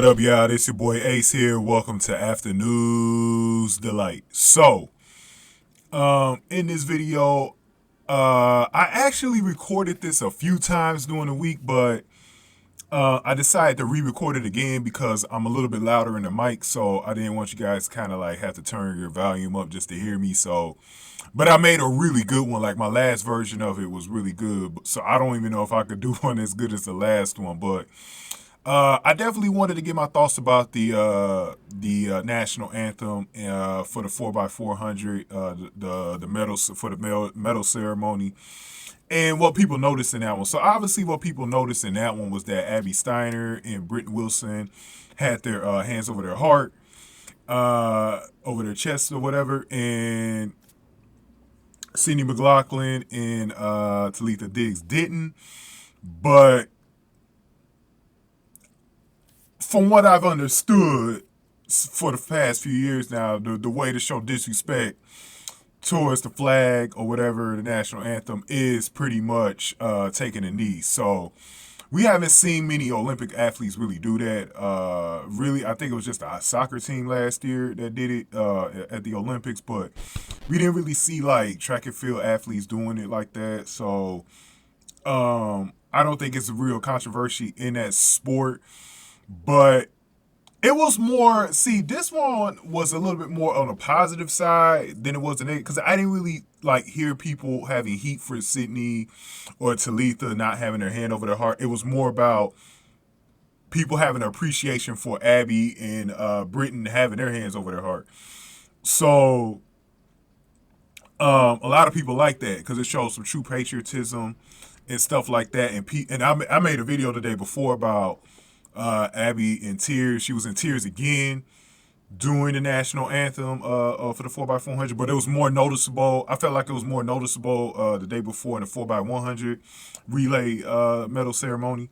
up, y'all? This your boy Ace here. Welcome to Afternoons Delight. So, in this video, I actually recorded this a few times during the week, but I decided to re-record it again because I'm a little bit louder in the mic, so I didn't want you guys kind of like have to turn your volume up just to hear me. So, but I made a really good one. Like my last version of it was really good, so I don't even know if I could do one as good as the last one, but. I definitely wanted to get my thoughts about the national anthem for the 4x400, the medals for the medal ceremony, and what people noticed in that one. So obviously, what people noticed in that one was that Abby Steiner and Britton Wilson had their hands over their heart, over their chest or whatever, and Sydney McLaughlin and Talitha Diggs didn't, but. From what I've understood for the past few years now, the way to show disrespect towards the flag or whatever, the national anthem, is pretty much taking a knee. So we haven't seen many Olympic athletes really do that. Really, I think it was just a soccer team last year that did it at the Olympics, but we didn't really see like track and field athletes doing it like that. So I don't think it's a real controversy in that sport. But it was more, see, this one was a little bit more on the positive side than it was the negative, because I didn't really like hear people having heat for Sydney or Talitha not having their hand over their heart. It was more about people having an appreciation for Abby and Britton having their hands over their heart. So a lot of people like that because it shows some true patriotism and stuff like that. And I made a video the day before about Abby in tears. She was in tears again during the national anthem for the 4x400, but it was more noticeable. I felt like it was more noticeable the day before in the 4x100 relay medal ceremony.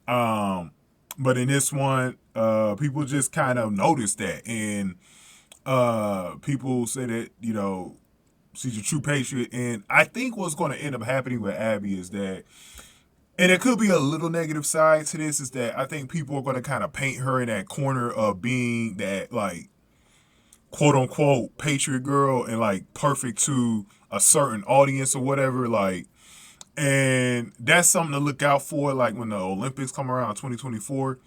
But in this one, people just kind of noticed that, and people say that, you know, she's a true patriot. And I think what's going to end up happening with Abby is that, and it could be a little negative side to this, is that I think people are going to kind of paint her in that corner of being that, like, quote unquote patriot girl and like perfect to a certain audience or whatever. Like, and that's something to look out for, like when the Olympics come around in 2024.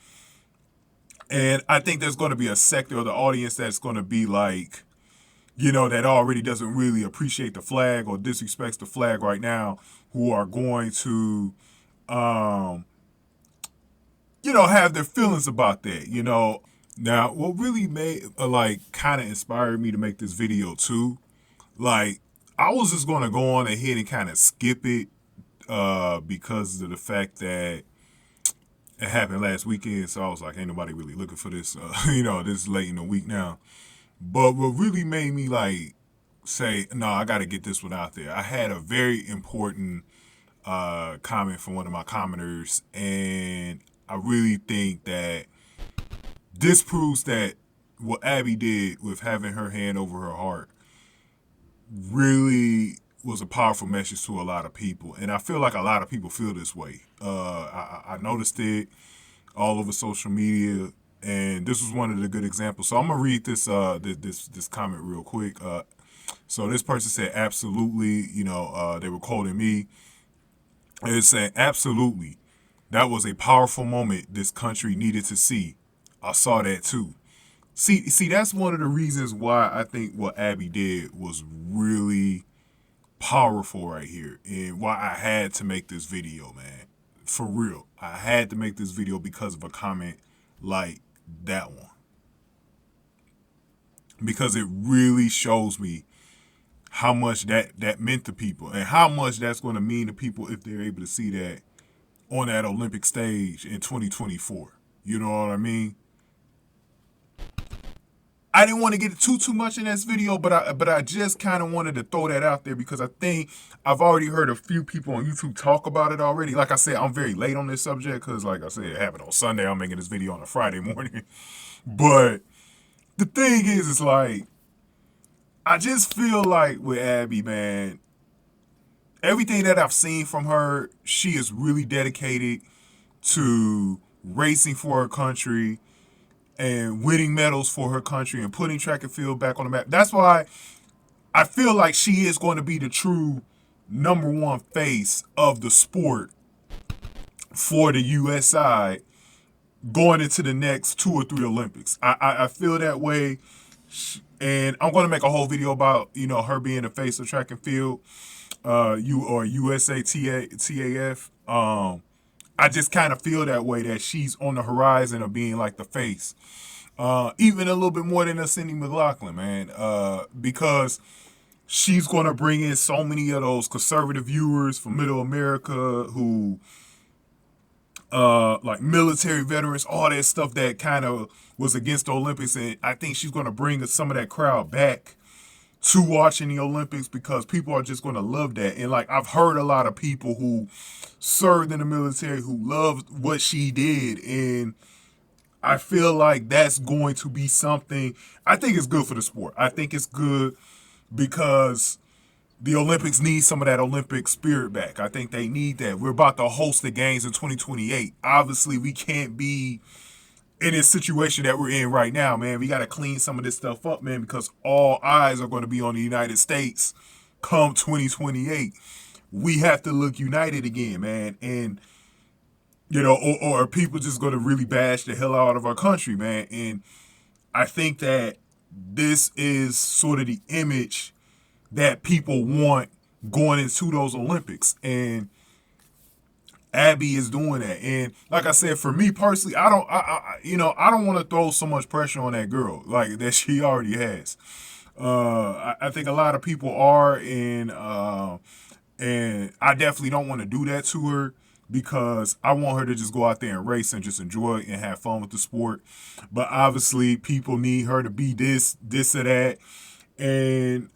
And I think there's going to be a sector of the audience that's going to be like, you know, that already doesn't really appreciate the flag or disrespects the flag right now, who are going to you know, have their feelings about that, you know. Now, what really made, like, kind of inspired me to make this video too, like, I was just going to go on ahead and kind of skip it because of the fact that it happened last weekend, so I was like, ain't nobody really looking for this, you know, this late in the week now. But what really made me, like, say, no, I got to get this one out there, I had a very important comment from one of my commenters, and I really think that this proves that what Abby did with having her hand over her heart really was a powerful message to a lot of people, and I feel like a lot of people feel this way. I noticed it all over social media, and this was one of the good examples. So I'm gonna read this this comment real quick. So this person said, absolutely, you know, they were quoting me. It's saying, absolutely, that was a powerful moment this country needed to see. I saw that too. See, that's one of the reasons why I think what Abby did was really powerful right here, and why I had to make this video, man. For real, I had to make this video because of a comment like that one. Because it really shows me how much that meant to people, and how much that's going to mean to people if they're able to see that on that Olympic stage in 2024. You know what I mean? I didn't want to get too much in this video, but I just kind of wanted to throw that out there because I think I've already heard a few people on YouTube talk about it already. Like I said, I'm very late on this subject because, like I said, it happened on Sunday. I'm making this video on a Friday morning. But the thing is, it's like, I just feel like with Abby, man, everything that I've seen from her, she is really dedicated to racing for her country, and winning medals for her country and putting track and field back on the map. That's why I feel like she is going to be the true number one face of the sport for the U.S. side going into the next 2 or 3 Olympics. I feel that way, and I'm going to make a whole video about her being the face of track and field, USA TAF. I just kind of feel that way, that she's on the horizon of being like the face, even a little bit more than a Sydney McLaughlin, man, because she's going to bring in so many of those conservative viewers from Middle America who, like military veterans, all that stuff that kind of was against the Olympics. And I think she's going to bring some of that crowd back to watching the Olympics, because people are just going to love that. And like, I've heard a lot of people who served in the military who loved what she did. And I feel like that's going to be something. I think it's good for the sport. I think it's good because the Olympics need some of that Olympic spirit back. I think they need that. We're about to host the games in 2028. Obviously, we can't be in this situation that we're in right now, man. We got to clean some of this stuff up, man, because all eyes are going to be on the United States come 2028. We have to look united again, man. And, or are people just going to really bash the hell out of our country, man? And I think that this is sort of the image that people want going into those Olympics. And Abby is doing that. And like I said, for me personally, I don't want to throw so much pressure on that girl like that she already has. I think a lot of people are, and I definitely don't want to do that to her, because I want her to just go out there and race and just enjoy and have fun with the sport. But obviously, people need her to be this or that. And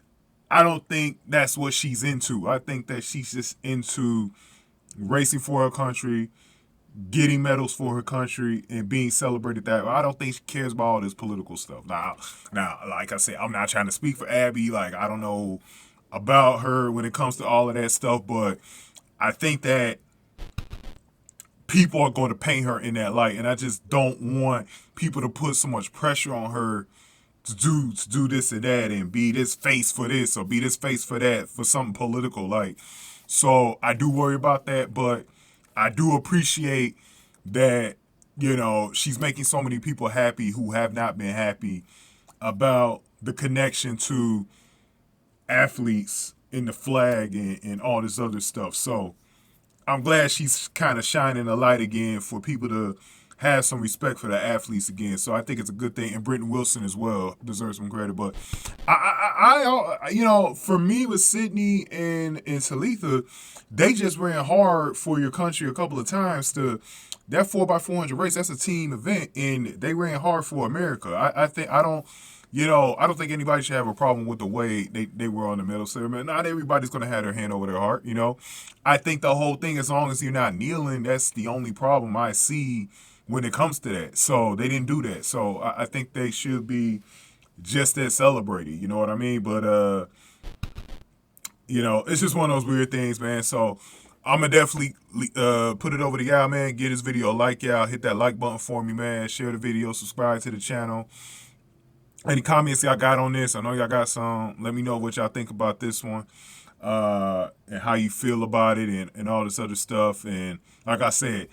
I don't think that's what she's into. I think that she's just into racing for her country, getting medals for her country, and being celebrated that way. I don't think she cares about all this political stuff. Now, like I said, I'm not trying to speak for Abby. Like, I don't know about her when it comes to all of that stuff, but I think that people are going to paint her in that light, and I just don't want people to put so much pressure on her to do this and that, and be this face for this or be this face for that, for something political. Like, so I do worry about that, but I do appreciate that, she's making so many people happy who have not been happy about the connection to athletes in the flag and all this other stuff. So I'm glad she's kind of shining a light again for people to have some respect for the athletes again. So I think it's a good thing. And Britton Wilson as well deserves some credit. But I for me with Sydney and Talitha, they just ran hard for your country a couple of times. That 4x400 race, that's a team event, and they ran hard for America. I don't think anybody should have a problem with the way they were on the medal ceremony. Not everybody's going to have their hand over their heart, I think the whole thing, as long as you're not kneeling, that's the only problem I see when it comes to that. So they didn't do that. So I think they should be just as celebrated, you know what I mean? But, it's just one of those weird things, man. So I'm going to definitely put it over to y'all, man. Get this video a like, y'all. Hit that like button for me, man. Share the video. Subscribe to the channel. Any comments y'all got on this? I know y'all got some. Let me know what y'all think about this one, and how you feel about it, and all this other stuff. And like I said,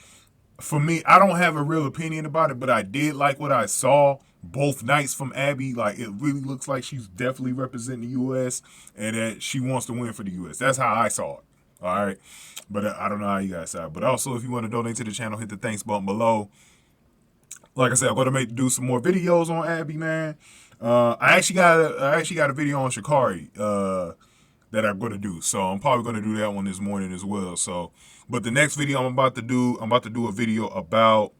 for me, I don't have a real opinion about it, but I did like what I saw both nights from Abby. Like, it really looks like she's definitely representing the U.S. and that she wants to win for the U.S. That's how I saw it. All right. But I don't know how you guys saw it. But also, if you want to donate to the channel, hit the thanks button below. Like I said, I'm gonna do some more videos on Abby, man. I actually got a video on Sha'Carri that I'm gonna do. So I'm probably gonna do that one this morning as well. So, but the next video I'm about to do a video about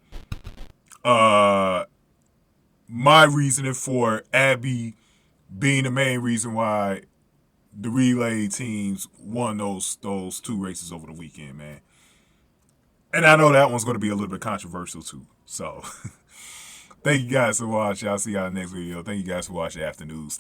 my reasoning for Abby being the main reason why the relay teams won those 2 races over the weekend, man. And I know that one's going to be a little bit controversial too. So thank you guys for watching. I'll see y'all in the next video. Thank you guys for watching After News.